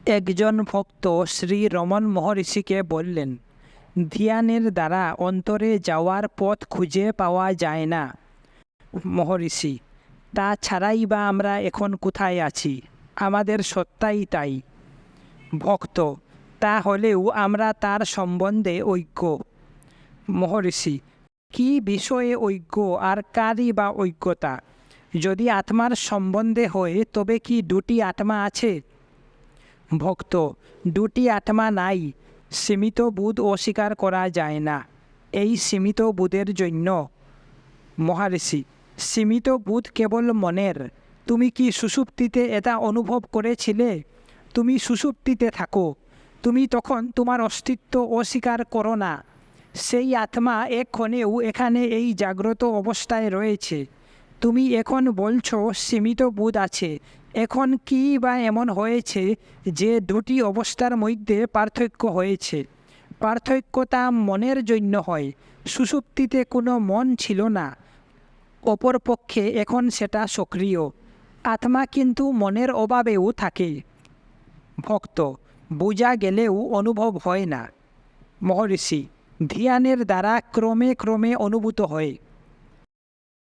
একজন ভক্ত শ্রী রমণ মহর্ষিকে বললেন, ধ্যানের দ্বারা অন্তরে যাওয়ার পথ খুঁজে পাওয়া যায় না। মহর্ষি, তা ছাড়াই বা আমরা এখন কোথায় আছি? আমাদের সত্তাই তাই। ভক্ত, তা হলেও আমরা তার সম্বন্ধে ঐক্য। মহর্ষি, কি বিষয়ে ঐক্য আর কারই বা ঐক্যতা? যদি আত্মার সম্বন্ধে হয় তবে কি দুটি আত্মা আছে? ভক্ত, দুটি আত্মা নাই। সীমিত বুধ অস্বীকার করা যায় না। এই সীমিত বুধের জন্য। মহর্ষি, সীমিত বুধ কেবল মনের। তুমি কি সুষুপ্তিতে এটা অনুভব করেছিলে? তুমি সুষুপ্তিতে থাকো, তুমি তখন তোমার অস্তিত্ব অস্বীকার করো না। সেই আত্মা এক্ষণেও এখানে এই জাগ্রত অবস্থায় রয়েছে। তুমি এখন বলছো সীমিত বুধ আছে। এখন কি বা এমন হয়েছে যে দুটি অবস্থার মধ্যে পার্থক্য হয়েছে? পার্থক্যতা মনের জন্য হয়। সুষুপ্তিতে কোনো মন ছিল না, অপরপক্ষে এখন সেটা সক্রিয়। আত্মা কিন্তু মনের অভাবেও থাকে। ভক্ত, বোঝা গেলেও অনুভব হয় না। মহর্ষি, ধ্যানের দ্বারা ক্রমে ক্রমে অনুভূত হয়।